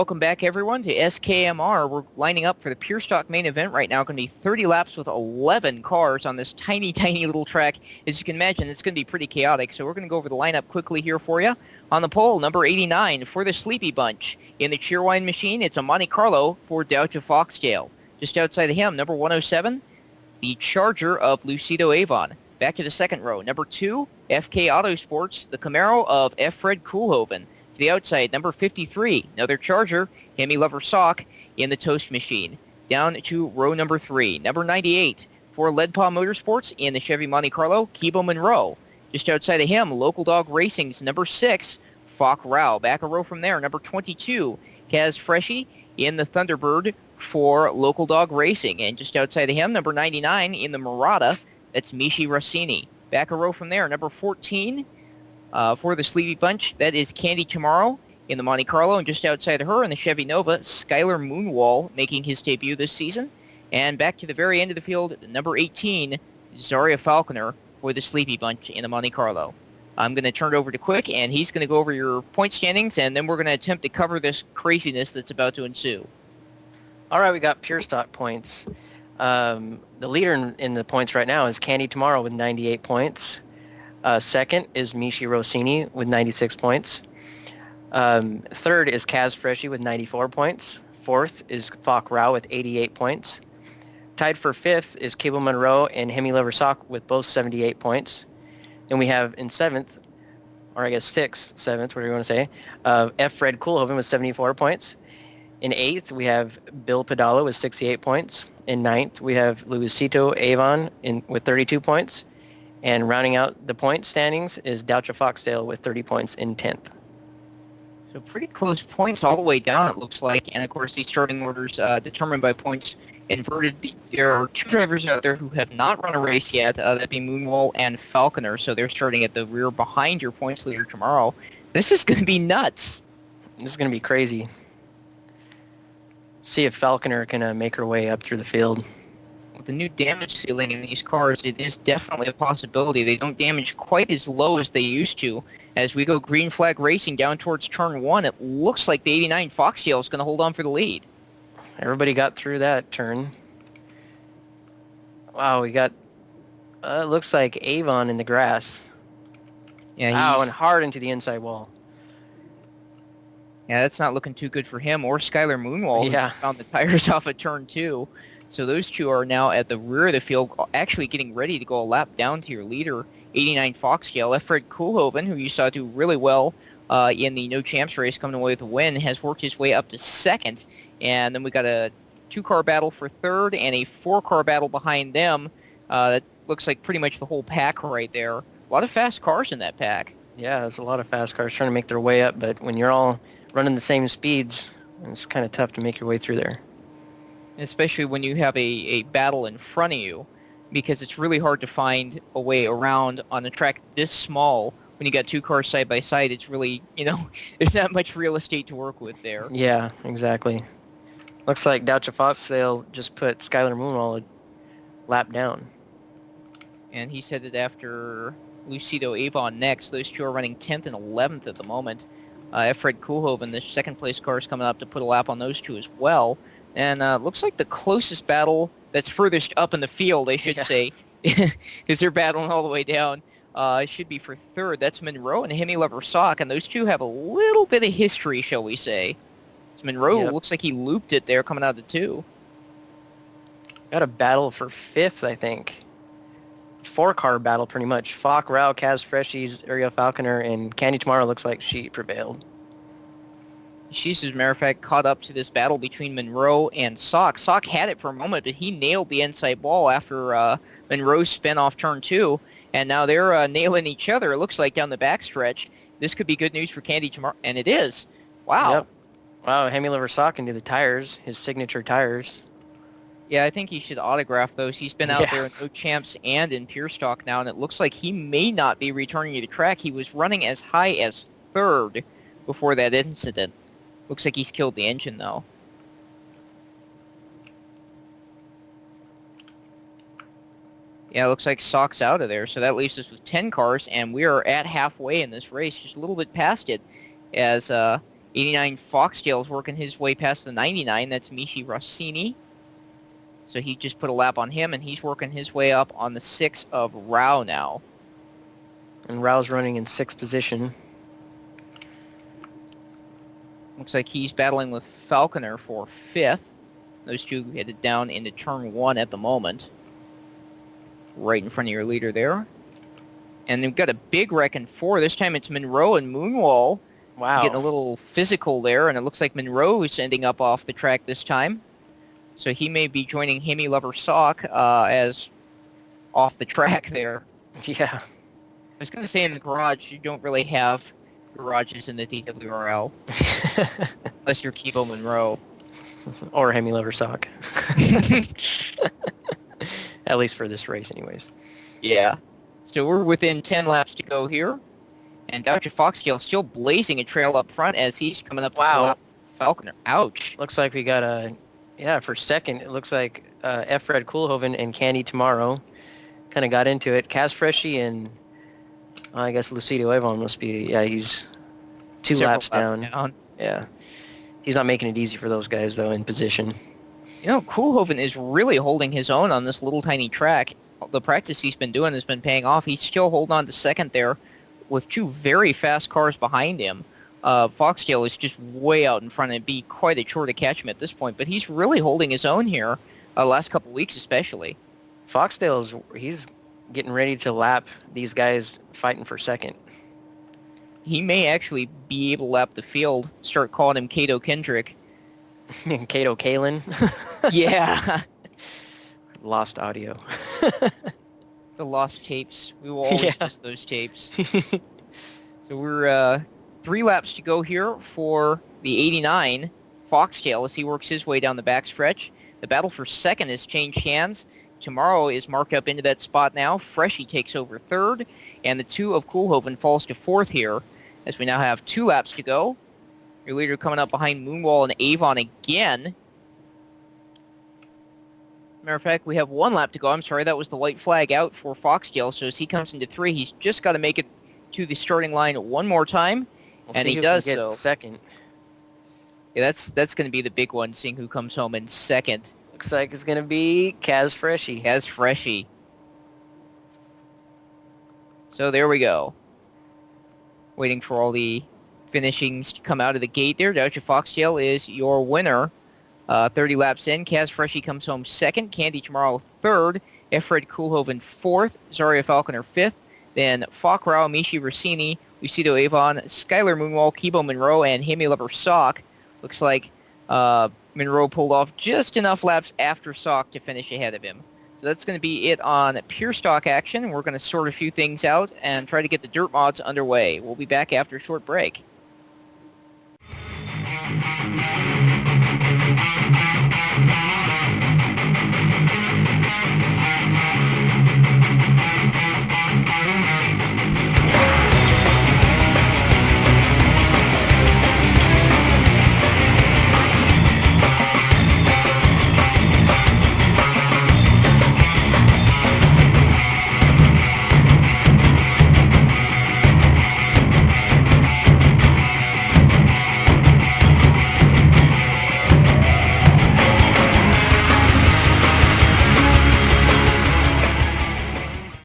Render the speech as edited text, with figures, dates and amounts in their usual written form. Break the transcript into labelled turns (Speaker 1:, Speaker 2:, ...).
Speaker 1: welcome back everyone to SKMR. We're lining up for the Pure Stock main event right now. Going to be 30 laps with 11 cars on this tiny, tiny little track. As you can imagine, it's going to be pretty chaotic. So we're going to go over the lineup quickly here for you. On the pole, number 89 for the Sleepy Bunch. In the Cheerwine machine, it's a Monte Carlo for Doucha Foxtail. Just outside of him, number 107, the Charger of Lucido Avon. Back to the second row, number 2, FK Autosports, the Camaro of F. Fred Koolhoven. To the outside, number 53, another Charger, Hemi Lover Sock in the Toast Machine. Down to row number 3, number 98 for Leadpaw Motorsports in the Chevy Monte Carlo, Kibo Monroe. Just outside of him, Local Dog Racing's number 6, Falk Rao. Back a row from there, number 22, Kaz Freshy in the Thunderbird for Local Dog Racing. And just outside of him, number 99 in the Murata, that's Mishi Rossini. Back a row from there, number 14, for the Sleepy Bunch, that is Candy Tomorrow in the Monte Carlo, and just outside of her in the Chevy Nova, Skylar Moonwall making his debut this season. And back to the very end of the field, number 18, Zaria Falconer for the Sleepy Bunch in the Monte Carlo. I'm going to turn it over to Quick, and he's going to go over your point standings, and then we're going to attempt to cover this craziness that's about to ensue.
Speaker 2: All right, we got Pure Stock points. The leader in the points right now is Candy Tomorrow with 98 points. Second is Mishi Rossini with 96 points. Third is Kaz Freshy with 94 points. Fourth is Falk Rao with 88 points. Tied for fifth is Cable Monroe and Hemi Lover Sock with both 78 points. Then we have in seventh, or I guess sixth, seventh, whatever you want to say, F. Fred Koolhoven with 74 points. In eighth, we have Bill Padala with 68 points. In ninth, we have Luisito Avon with 32 points. And rounding out the point standings is Doucha Foxtail with 30 points in 10th.
Speaker 1: So pretty close points all the way down, it looks like. And, of course, these starting orders determined by points inverted. There are two drivers out there who have not run a race yet, that being Moonwall and Falconer. So they're starting at the rear behind your points leader tomorrow. This is going to be nuts.
Speaker 2: This is going to be crazy. See if Falconer can make her way up through the field.
Speaker 1: With the new damage ceiling in these cars, it is definitely a possibility. They don't damage quite as low as they used to. As we go green flag racing down towards turn 1, it looks like the 89 Foxtail is going to hold on for the lead.
Speaker 2: Everybody got through that turn. Wow, we got, it looks like Avon in the grass.
Speaker 1: Yeah,
Speaker 2: and hard into the inside wall.
Speaker 1: Yeah, that's not looking too good for him or Skylar Moonwall,
Speaker 2: Yeah.
Speaker 1: who found the tires off at turn 2. So those two are now at the rear of the field, actually getting ready to go a lap down to your leader, 89 Foxtail. F. Fred Koolhoven, who you saw do really well in the No Champs race, coming away with a win, has worked his way up to second. And then we got a 2-car battle for third and a 4-car battle behind them. That looks like pretty much the whole pack right there. A lot of fast cars in that pack.
Speaker 2: Yeah, there's a lot of fast cars trying to make their way up, but when you're all running the same speeds, it's kind of tough to make your way through there.
Speaker 1: Especially when you have a battle in front of you, because it's really hard to find a way around on a track this small. When you got two cars side by side, it's really, there's not much real estate to work with there.
Speaker 2: Yeah, exactly. Looks like Doucha Foxtail just put Skylar Moonwall a lap down.
Speaker 1: And he's headed after Lucido Avon next. Those two are running 10th and 11th at the moment. F. Fred Koolhoven, the second place car, is coming up to put a lap on those two as well. And looks like the closest battle that's furthest up in the field, I should say, because they're battling all the way down, should be for third. That's Monroe and Hemi Lover Sock, and those two have a little bit of history, shall we say. So Monroe looks like he looped it there coming out of 2.
Speaker 2: Got a battle for fifth, I think. 4-car battle, pretty much. Falk, Rao, Kaz Freshies, Ariel Falconer, and Candy Tomorrow looks like she prevailed.
Speaker 1: She's, as a matter of fact, caught up to this battle between Monroe and Sock. Sock had it for a moment, but he nailed the inside wall after Monroe spin off turn 2, and now they're nailing each other, it looks like, down the backstretch. This could be good news for Candy tomorrow, and it is. Wow.
Speaker 2: Yep. Wow, Hemi Lover Sock into the tires, his signature tires.
Speaker 1: Yeah, I think he should autograph those. He's been out there in No Champs and in Pure Stock now, and it looks like he may not be returning to the track. He was running as high as third before that incident. Looks like he's killed the engine, though. Yeah, it looks like Sock's out of there, so that leaves us with 10 cars, and we are at halfway in this race, just a little bit past it, as 89 Foxtail's working his way past the 99. That's Michi Rossini. So he just put a lap on him, and he's working his way up on the 6 of Rao now.
Speaker 2: And Rao's running in 6th position.
Speaker 1: Looks like he's battling with Falconer for 5th. Those two headed down into turn 1 at the moment. Right in front of your leader there. And they've got a big wreck in 4. This time it's Monroe and Moonwall.
Speaker 2: Wow.
Speaker 1: Getting a little physical there, and it looks like Monroe is ending up off the track this time. So he may be joining Hemi Lover Sock as off the track there.
Speaker 2: Yeah.
Speaker 1: I was going to say in the garage, you don't really have garages in the DWRL. Unless you're Kibo Monroe.
Speaker 2: Or Hemi Lover Sock. At least for this race anyways.
Speaker 1: Yeah. So we're within 10 laps to go here. And Dodger Foxtail still blazing a trail up front as he's coming up.
Speaker 2: Wow.
Speaker 1: Falconer. Ouch.
Speaker 2: Looks like we got a... Yeah, for second, it looks like F-Red Coolhoven and Candy Tomorrow kind of got into it. Kaz Freshy and I guess Lucido Avon must be... Yeah, he's several laps down. Yeah. He's not making it easy for those guys, though, in position.
Speaker 1: You know, Coolhoven is really holding his own on this little tiny track. The practice he's been doing has been paying off. He's still holding on to second there with 2 very fast cars behind him. Foxtail is just way out in front and it'd be quite a chore to catch him at this point, but he's really holding his own here, last couple weeks especially.
Speaker 2: He's getting ready to lap these guys fighting for second.
Speaker 1: He may actually be able to lap the field, start calling him Kato Kendrick.
Speaker 2: Kato Kalin.
Speaker 1: Yeah.
Speaker 2: Lost audio.
Speaker 1: The lost tapes. We will always miss those tapes. So we're 3 laps to go here for the 89 Foxtail as he works his way down the backstretch. The battle for second has changed hands. Tomorrow is marked up into that spot now. Freshy takes over 3rd, and the 2 of Coolhoven falls to 4th here as we now have 2 laps to go. Your leader coming up behind Moonwall and Avon again. Matter of fact, we have 1 lap to go. I'm sorry, that was the white flag out for Foxtail. So as he comes into 3, he's just got to make it to the starting line one more time, and he does so.
Speaker 2: Second.
Speaker 1: Yeah, that's going to be the big one, seeing who comes home in second.
Speaker 2: Looks like it's going to be Kaz Freshy.
Speaker 1: Kaz Freshy. So there we go. Waiting for all the finishings to come out of the gate there. Dodger Foxtail is your winner. 30 laps in. Kaz Freshy comes home second. Candy Tomorrow 3rd. F-Red Coolhoven 4th. Zaria Falconer 5th. Then Falk Rao, Michi Rossini, Lucido Avon, Skylar Moonwall, Kibo Monroe, and Hemi Lover Sock. Looks like Monroe pulled off just enough laps after Sock to finish ahead of him. So that's going to be it on pure stock action. We're going to sort a few things out and try to get the dirt mods underway. We'll be back after a short break.